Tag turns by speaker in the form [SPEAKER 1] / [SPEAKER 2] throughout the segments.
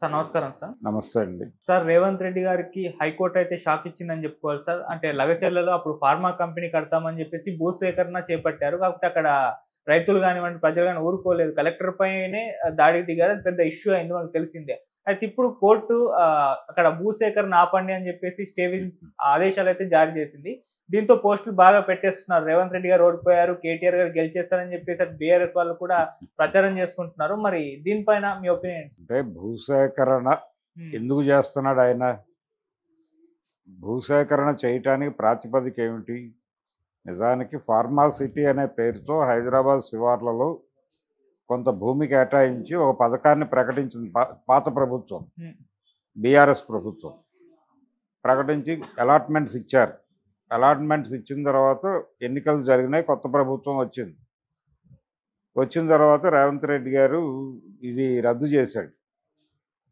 [SPEAKER 1] Sir నమస్కారం sir.
[SPEAKER 2] నమస్తే అండి.
[SPEAKER 1] సార్ రేవంత్ రెడ్డి గారికి హైకోర్ట్ అయితే షాక్ ఇచ్చిందని చెప్పుకోవాలి సార్. అంటే లగచర్లలో అప్పుడు ఫార్మా కంపెనీ కడతామని చెప్పేసి భూసేకరణ చేపట్టారు. కాకపోతే అక్కడ రైతులు గానివ్వండి, ప్రజలు గాని ఊరుకోలేదు. కలెక్టర్ పైనే దాడికి దిగారు. అది పెద్ద ఇష్యూ అయింది మనకు తెలిసిందే. అయితే ఇప్పుడు కోర్టు అక్కడ భూసేకరణ ఆపండి అని చెప్పేసి స్టే ఆదేశాలైతే జారీ చేసింది. దీంతో పోస్టులు బాగా పెట్టేస్తున్నారు. రేవంత్ రెడ్డి గారు ఓడిపోయారు, కేటీఆర్ గారు గెలిచేస్తారని చెప్పేసి బీఆర్ఎస్ వాళ్ళు కూడా ప్రచారం చేసుకుంటున్నారు. మరి దీనిపైన మీ ఒపీనియన్స్?
[SPEAKER 2] అంటే భూసేకరణ
[SPEAKER 1] హ్మ్.
[SPEAKER 2] ఎందుకు చేస్తున్నాడు ఆయన? భూసేకరణ చేయటానికి ప్రాతిపదిక ఏమిటి? నిజానికి ఫార్మా సిటీ అనే పేరుతో హైదరాబాద్ శివార్లలో కొంత భూమి కేటాయించి ఒక పథకాన్ని ప్రకటించింది పాత ప్రభుత్వం,
[SPEAKER 1] హ్మ్.
[SPEAKER 2] బీఆర్ఎస్ ప్రభుత్వం. ప్రకటించి అలాట్మెంట్స్ ఇచ్చారు. అలాట్మెంట్స్ ఇచ్చిన తర్వాత ఎన్నికలు జరిగినాయి, కొత్త ప్రభుత్వం వచ్చింది. వచ్చిన తర్వాత రేవంత్ రెడ్డి గారు ఇది రద్దు చేశాడు.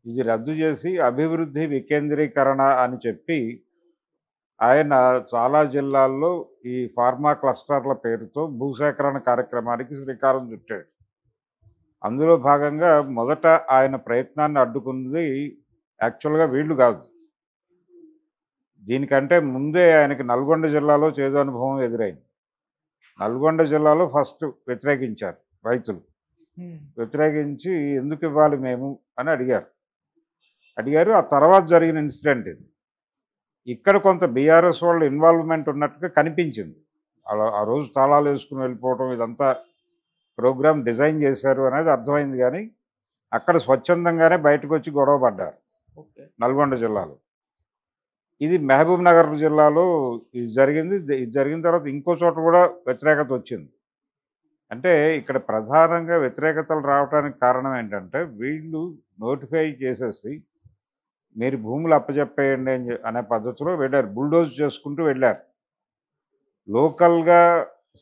[SPEAKER 2] ఇది రద్దు చేసి అభివృద్ధి వికేంద్రీకరణ అని చెప్పి ఆయన చాలా జిల్లాల్లో ఈ ఫార్మా క్లస్టర్ల పేరుతో భూసేకరణ కార్యక్రమానికి శ్రీకారం చుట్టాడు. అందులో భాగంగా మొదట ఆయన ప్రయత్నాన్ని అడ్డుకుంది యాక్చువల్గా వీళ్ళు కాదు. దీనికంటే ముందే ఆయనకి నల్గొండ జిల్లాలో చేదు అనుభవం ఎదురైంది. నల్గొండ జిల్లాలో ఫస్ట్ వ్యతిరేకించారు రైతులు.
[SPEAKER 1] హ్మ్.
[SPEAKER 2] వ్యతిరేకించి ఎందుకు ఇవ్వాలి మేము అని అడిగారు. ఆ తర్వాత జరిగిన ఇన్సిడెంట్ ఇది. ఇక్కడ కొంత బీఆర్ఎస్ వాళ్ళ ఇన్వాల్వ్మెంట్ ఉన్నట్టుగా కనిపించింది. అలా ఆ రోజు తాళాలు వేసుకుని వెళ్ళిపోవడం, ఇదంతా ప్రోగ్రామ్ డిజైన్ చేశారు అనేది అర్థమైంది. కానీ అక్కడ స్వచ్ఛందంగానే బయటకు వచ్చి గొడవ పడ్డారు
[SPEAKER 1] ఓకే.
[SPEAKER 2] నల్గొండ జిల్లాలో. ఇది మహబూబ్ నగర్ జిల్లాలో ఇది జరిగింది. ఇది జరిగిన తర్వాత ఇంకో చోట కూడా వ్యతిరేకత వచ్చింది. అంటే ఇక్కడ ప్రధానంగా వ్యతిరేకతలు రావడానికి కారణం ఏంటంటే వీళ్ళు నోటిఫై చేసేసి మీరు భూములు అప్పచెప్పేయండి అనే పద్ధతిలో వెళ్ళారు. బుల్డోజ్ చేసుకుంటూ వెళ్ళారు. లోకల్గా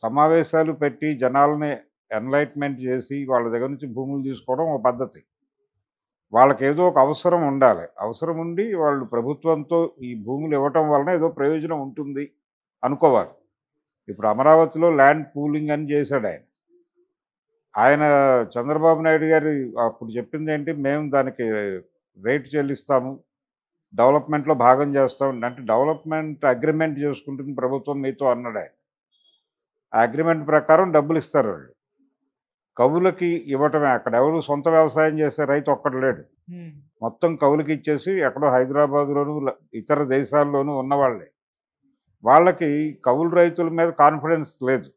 [SPEAKER 2] సమావేశాలు పెట్టి జనాలని ఎన్లైట్మెంట్ చేసి వాళ్ళ దగ్గర నుంచి భూములు తీసుకోవడం ఒక పద్ధతి. వాళ్ళకి ఏదో ఒక అవసరం ఉండాలి. అవసరం ఉండి వాళ్ళు ప్రభుత్వంతో ఈ భూములు ఇవ్వటం వలన ఏదో ప్రయోజనం ఉంటుంది అనుకోవాలి. ఇప్పుడు అమరావతిలో ల్యాండ్ పూలింగ్ అని చేశాడు ఆయన. ఆయన చంద్రబాబు నాయుడు గారు అప్పుడు చెప్పింది ఏంటి, మేము దానికి రేటు చెల్లిస్తాము, డెవలప్మెంట్లో భాగం చేస్తాం అంటే డెవలప్మెంట్ అగ్రిమెంట్ చేసుకుంటుంది ప్రభుత్వం మీతో అన్నాడు ఆయన. ఆ అగ్రిమెంట్ ప్రకారం డబ్బులు ఇస్తారు వాళ్ళు. కవులకి ఇవ్వటమే. అక్కడ ఎవరు సొంత వ్యవసాయం చేసే రైతు ఒక్కడు లేడు.
[SPEAKER 1] హ్మ్.
[SPEAKER 2] మొత్తం కవులకి ఇచ్చేసి ఎక్కడో హైదరాబాద్లోను ఇతర దేశాల్లోనూ ఉన్నవాళ్ళే. వాళ్ళకి కవులు రైతుల మీద కాన్ఫిడెన్స్ లేదు.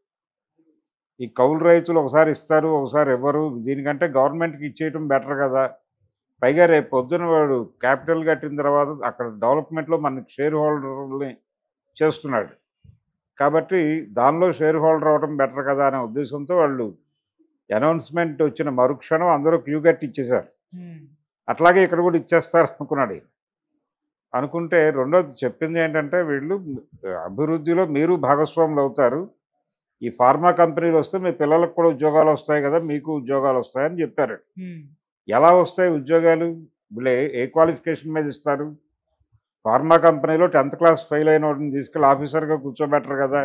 [SPEAKER 2] ఈ కౌలు రైతులు ఒకసారి ఇస్తారు, ఒకసారి ఇవ్వరు. దీనికంటే గవర్నమెంట్కి ఇచ్చేయటం బెటర్ కదా. పైగా రేపు పొద్దున వాడు క్యాపిటల్ కట్టిన తర్వాత అక్కడ డెవలప్మెంట్లో మనకి షేర్ హోల్డర్ని చేస్తున్నాడు. కాబట్టి దానిలో షేర్ హోల్డర్ అవ్వడం బెటర్ కదా అనే ఉద్దేశంతో వాళ్ళు అనౌన్స్మెంట్ వచ్చిన మరుక్షణం అందరూ క్యూ కట్టి ఇచ్చేశారు.
[SPEAKER 1] హ్మ్.
[SPEAKER 2] అట్లాగే ఇక్కడ కూడా ఇచ్చేస్తారు అనుకున్నాడు ఈయన. అనుకుంటే రెండోది చెప్పింది ఏంటంటే వీళ్ళు అభివృద్ధిలో మీరు భాగస్వాములు అవుతారు. ఈ ఫార్మా కంపెనీలు వస్తే మీ పిల్లలకు కూడా ఉద్యోగాలు వస్తాయి కదా, మీకు ఉద్యోగాలు వస్తాయని చెప్పారు.
[SPEAKER 1] హ్మ్.
[SPEAKER 2] ఎలా వస్తాయి ఉద్యోగాలు? వీళ్ళు ఏ క్వాలిఫికేషన్ మీద ఇస్తారు? ఫార్మా కంపెనీలో 10th క్లాస్ ఫెయిల్ అయిన వాడిని తీసుకెళ్ళి ఆఫీసర్గా కూర్చోబెట్టరు కదా.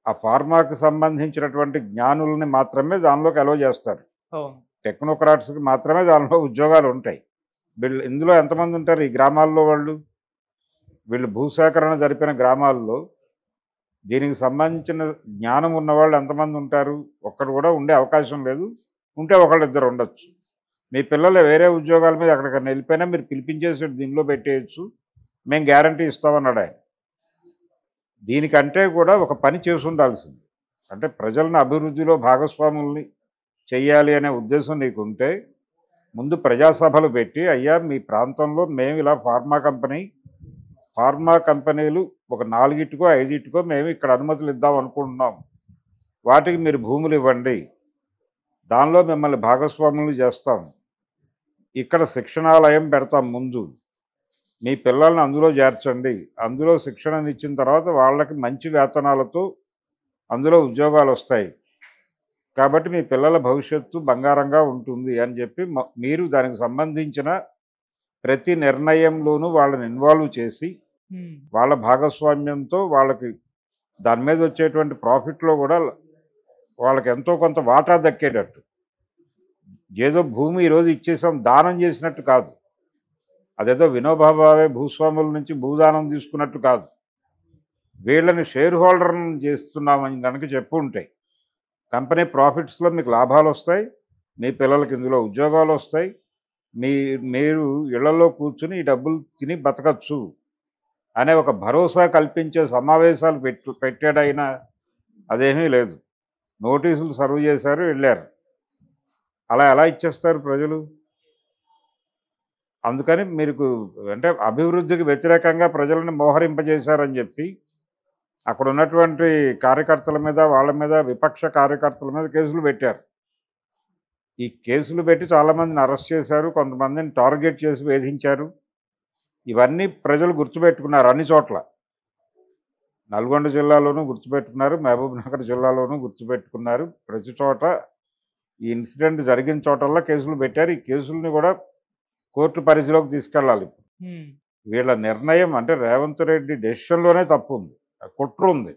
[SPEAKER 2] ఆ ఫార్మాకి సంబంధించినటువంటి జ్ఞానుల్ని మాత్రమే దానిలోకి అలో చేస్తారు.
[SPEAKER 1] అవును.
[SPEAKER 2] టెక్నోక్రాట్స్కి మాత్రమే దానిలో ఉద్యోగాలు ఉంటాయి. వీళ్ళు ఇందులో ఎంతమంది ఉంటారు ఈ గ్రామాల్లో వాళ్ళు? వీళ్ళు భూసేకరణ జరిపిన గ్రామాల్లో దీనికి సంబంధించిన జ్ఞానం ఉన్నవాళ్ళు ఎంతమంది ఉంటారు? ఒక్కడు కూడా ఉండే అవకాశం లేదు. ఉంటే ఒకళ్ళిద్దరు ఉండొచ్చు. మీ పిల్లలు వేరే ఉద్యోగాల మీద ఎక్కడికైనా వెళ్ళిపోయినా మీరు పిలిపించేసి దీనిలో పెట్టేయచ్చు, మేము గ్యారంటీ ఇస్తామన్నాడు ఆయన. దీనికంటే కూడా ఒక పని చేసి ఉండాల్సింది. అంటే ప్రజలను అభివృద్ధిలో భాగస్వాముల్ని చెయ్యాలి అనే ఉద్దేశం నీకుంటే ముందు ప్రజాసభలు పెట్టి, అయ్యా మీ ప్రాంతంలో మేము ఇలా ఫార్మా కంపెనీలు ఒక 4 5 మేము ఇక్కడ అనుమతులు ఇద్దాం అనుకుంటున్నాం, వాటికి మీరు భూములు ఇవ్వండి, దానిలో మిమ్మల్ని భాగస్వాములు చేస్తాం, ఇక్కడ శిక్షణాలయం పెడతాం, ముందు మీ పిల్లల్ని అందులో చేర్చండి, అందులో శిక్షణనిచ్చిన తర్వాత వాళ్ళకి మంచి వేతనాలతో అందులో ఉద్యోగాలు వస్తాయి, కాబట్టి మీ పిల్లల భవిష్యత్తు బంగారంగా ఉంటుంది అని చెప్పి మీరు దానికి సంబంధించిన ప్రతి నిర్ణయంలోనూ వాళ్ళని ఇన్వాల్వ్ చేసి
[SPEAKER 1] హ్మ్.
[SPEAKER 2] వాళ్ళ భాగస్వామ్యంతో వాళ్ళకి దాని మీద వచ్చేటువంటి ప్రాఫిట్లో కూడా వాళ్ళకి ఎంతో కొంత వాటా దక్కేటట్టు ఏదో భూమి ఈరోజు ఇచ్చేసాం దానం చేసినట్టు కాదు. అదేదో వినోబా భావే భూస్వాముల నుంచి భూదానం తీసుకున్నట్టు కాదు. వీళ్ళని షేర్ హోల్డర్‌ని చేస్తున్నామని గనక చెప్పుంటే కంపెనీ ప్రాఫిట్స్‌లో మీకు లాభాలొస్తాయి. మీ పిల్లలకి ఇందులో ఉద్యోగాలొస్తాయి. మీరు ఇళ్లలో కూర్చొని ఈ డబ్బులు తిని బతకచ్చు అనే ఒక భరోసా కల్పించే సమావేశాలు పెట్టాడాయన. అదేమీ లేదు. నోటీసులు సర్వ్ చేశారు, వెళ్ళారు. అలా ఎలా ఇచ్చేస్తారు ప్రజలు? అందుకని మీకు అంటే అభివృద్ధికి వ్యతిరేకంగా ప్రజలను మోహరింపజేశారని చెప్పి అక్కడ ఉన్నటువంటి కార్యకర్తల మీద, వాళ్ళ మీద, విపక్ష కార్యకర్తల మీద కేసులు పెట్టారు. ఈ కేసులు పెట్టి చాలామందిని అరెస్ట్ చేశారు. కొంతమందిని టార్గెట్ చేసి వేధించారు. ఇవన్నీ ప్రజలు గుర్తుపెట్టుకున్నారు అన్ని చోట్ల. నల్గొండ జిల్లాలోనూ గుర్తుపెట్టుకున్నారు, మహబూబ్‌నగర్ జిల్లాలోనూ గుర్తుపెట్టుకున్నారు. ప్రతి చోట ఈ ఇన్సిడెంట్ జరిగిన చోటల్లా కేసులు పెట్టారు. ఈ కేసుల్ని కూడా కోర్టు పరిధిలోకి తీసుకెళ్ళాలి. వీళ్ళ నిర్ణయం అంటే రేవంత్ రెడ్డి డెసిషన్‌లోనే తప్పుంది. కుట్ర ఉంది.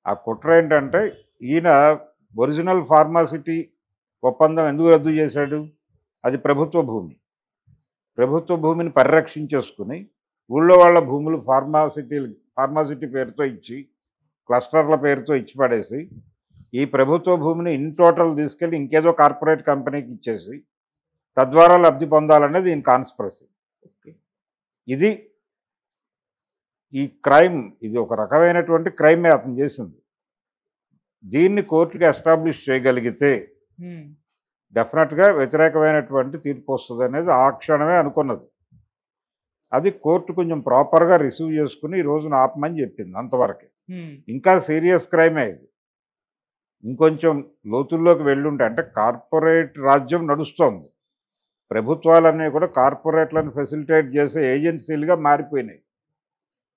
[SPEAKER 2] ఆ కుట్ర ఏంటంటే ఈయన ఒరిజినల్ ఫార్మాసిటీ ఒప్పందం ఎందుకు రద్దు చేశాడు? అది ప్రభుత్వ భూమి. ప్రభుత్వ భూమిని పరిరక్షించేసుకుని ఊళ్ళో వాళ్ళ భూములు ఫార్మాసిటీ పేరుతో ఇచ్చి, క్లస్టర్ల పేరుతో ఇచ్చి పడేసి, ఈ ప్రభుత్వ భూమిని ఇన్ టోటల్ తీసుకెళ్ళి ఇంకేదో కార్పొరేట్ కంపెనీకి ఇచ్చేసి తద్వారా లబ్ధి పొందాలనేది ఈయన కాన్స్పిరసీ. ఇది ఈ క్రైమ్, ఇది ఒక రకమైనటువంటి క్రైమే అతను చేసింది. దీన్ని కోర్టుకి ఎస్టాబ్లిష్ చేయగలిగితే డెఫినెట్గా వ్యతిరేకమైనటువంటి తీర్పు వస్తుంది అనేది ఆ క్షణమే అనుకున్నది. అది కోర్టు కొంచెం ప్రాపర్గా రిసీవ్ చేసుకుని ఈ రోజున ఆపమని చెప్పింది అంతవరకే. ఇంకా సీరియస్ క్రైమే ఇది. ఇంకొంచెం లోతుల్లోకి వెళ్ళుంటే అంటే కార్పొరేట్ రాజ్యం నడుస్తోంది. ప్రభుత్వాలన్నీ కూడా కార్పొరేట్లను ఫెసిలిటేట్ చేసే ఏజెన్సీలుగా మారిపోయినాయి.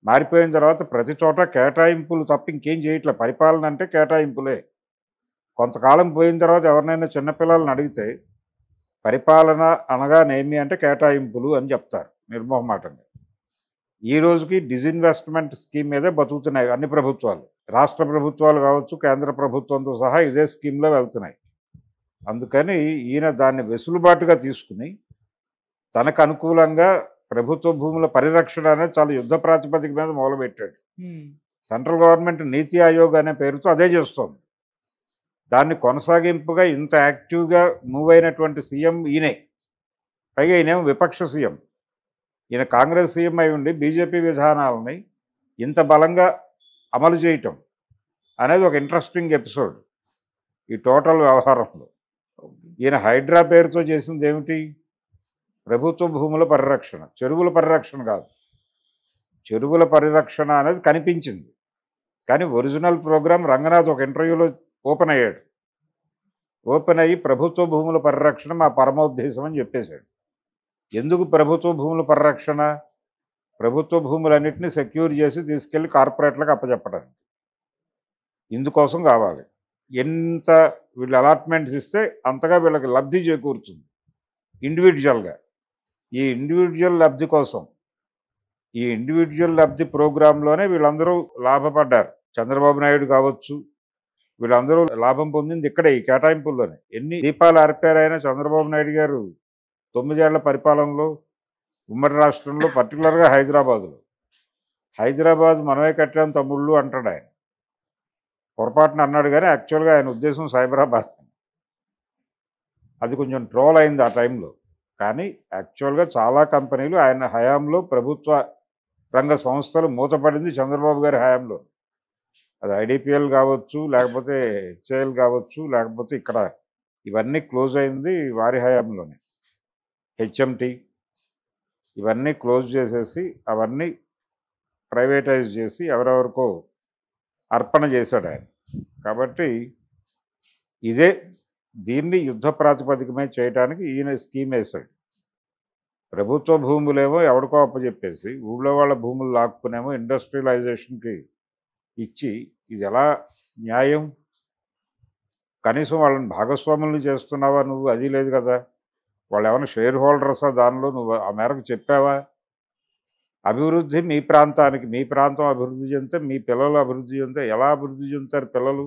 [SPEAKER 2] మారిపోయిన తర్వాత ప్రతి చోట కేటాయింపులు తప్ప ఇంకేం చేయట్లే. పరిపాలన అంటే కేటాయింపులే. కొంతకాలం పోయిన తర్వాత ఎవరినైనా చిన్నపిల్లలను అడిగితే పరిపాలన అనగానేమి అంటే కేటాయింపులు అని చెప్తారు నిర్మోహమాటంగా. ఈ రోజుకి డిజిన్వెస్ట్మెంట్ స్కీమ్ మీదే బతుకుతున్నాయి అన్ని ప్రభుత్వాలు. రాష్ట్ర ప్రభుత్వాలు కావచ్చు, కేంద్ర ప్రభుత్వంతో సహా ఇదే స్కీమ్లో వెళ్తున్నాయి. అందుకని ఈయన దాన్ని వెసులుబాటుగా తీసుకుని తనకు అనుకూలంగా ప్రభుత్వ భూముల పరిరక్షణ అనేది చాలా యుద్ధ ప్రాతిపదిక మీద మొదలుపెట్టాడు. సెంట్రల్ గవర్నమెంట్ నీతి ఆయోగ్ అనే పేరుతో అదే చేస్తోంది. దాన్ని కొనసాగింపుగా ఇంత యాక్టివ్గా మూవ్ అయినటువంటి సీఎం ఈయనే. పైగా ఈయనేమో విపక్ష సీఎం. ఈయన కాంగ్రెస్ సీఎం అయి ఉండి బీజేపీ విధానాలని ఇంత బలంగా అమలు చేయటం అనేది ఒక ఇంట్రెస్టింగ్ ఎపిసోడ్ ఈ టోటల్ వ్యవహారంలో. ఈయన హైడ్రా పేరుతో చేసింది ఏమిటి? ప్రభుత్వ భూముల పరిరక్షణ, చెరువుల పరిరక్షణ కాదు. చెరువుల పరిరక్షణ అనేది కనిపించింది, కానీ ఒరిజినల్ ప్రోగ్రాం రంగనాథ్ ఒక ఇంటర్వ్యూలో ఓపెన్ అయ్యాడు. ఓపెన్ అయ్యి ప్రభుత్వ భూముల పరిరక్షణ మా పరమోద్దేశం అని చెప్పేశాడు. ఎందుకు ప్రభుత్వ భూముల పరిరక్షణ? ప్రభుత్వ భూములన్నింటినీ సెక్యూర్ చేసి తీసుకెళ్ళి కార్పొరేట్లకు అప్పచెప్పడానికి. ఇందుకోసం కావాలి. ఎంత వీళ్ళు అలాట్మెంట్స్ ఇస్తే అంతగా వీళ్ళకి లబ్ధి చేకూరుతుంది ఇండివిజువల్గా. ఈ ఇండివిజువల్ లబ్ధి కోసం, ఈ ఇండివిజువల్ లబ్ధి ప్రోగ్రాంలోనే వీళ్ళందరూ లాభపడ్డారు. చంద్రబాబు నాయుడు కావచ్చు, వీళ్ళందరూ లాభం పొందింది ఇక్కడే ఈ కేటాయింపుల్లోనే. ఎన్ని దీపాలు ఆర్పారైనా చంద్రబాబు నాయుడు గారు 9 ఏళ్ల పరిపాలనలో ఉమ్మడి రాష్ట్రంలో, పర్టికులర్గా హైదరాబాదులో, హైదరాబాద్ మనమే కట్టాం తమ్ముళ్ళు అంటాడు ఆయన. పొరపాటున అన్నాడు, కానీ యాక్చువల్గా ఆయన ఉద్దేశం సైబరాబాద్. అది కొంచెం ట్రోల్ అయింది ఆ టైంలో. కానీ యాక్చువల్గా చాలా కంపెనీలు ఆయన హయాంలో, ప్రభుత్వ రంగ సంస్థలు మూతపడింది చంద్రబాబు గారి హయాంలో. అది ఐడిపిఎల్ కావచ్చు, లేకపోతే హెచ్ఏఎల్ కావచ్చు, లేకపోతే ఇక్కడ ఇవన్నీ క్లోజ్ అయింది వారి హయాంలోనే. హెచ్ఎంటి ఇవన్నీ క్లోజ్ చేసేసి అవన్నీ ప్రైవేటైజ్ చేసి ఎవరెవరికో అర్పణ చేశాడు ఆయన. కాబట్టి దీన్ని యుద్ధ ప్రాతిపదికమే చేయడానికి ఈయన స్కీమ్ వేశాడు. ప్రభుత్వ భూములేమో ఎవరికో అప్పచెప్పేసి ఊళ్ళో వాళ్ళ భూములు లాక్కునేమో ఇండస్ట్రియలైజేషన్కి ఇచ్చి, ఇది ఎలా న్యాయం? కనీసం వాళ్ళని భాగస్వాములు చేస్తున్నావా నువ్వు? అది లేదు కదా. వాళ్ళు ఏమైనా షేర్ హోల్డర్సా దానిలో? నువ్వు ఆ మేరకు చెప్పావా? అభివృద్ధి మీ ప్రాంతానికి, మీ ప్రాంతం అభివృద్ధి చెందితే మీ పిల్లలు అభివృద్ధి చెందితే ఎలా అభివృద్ధి చెందుతారు పిల్లలు?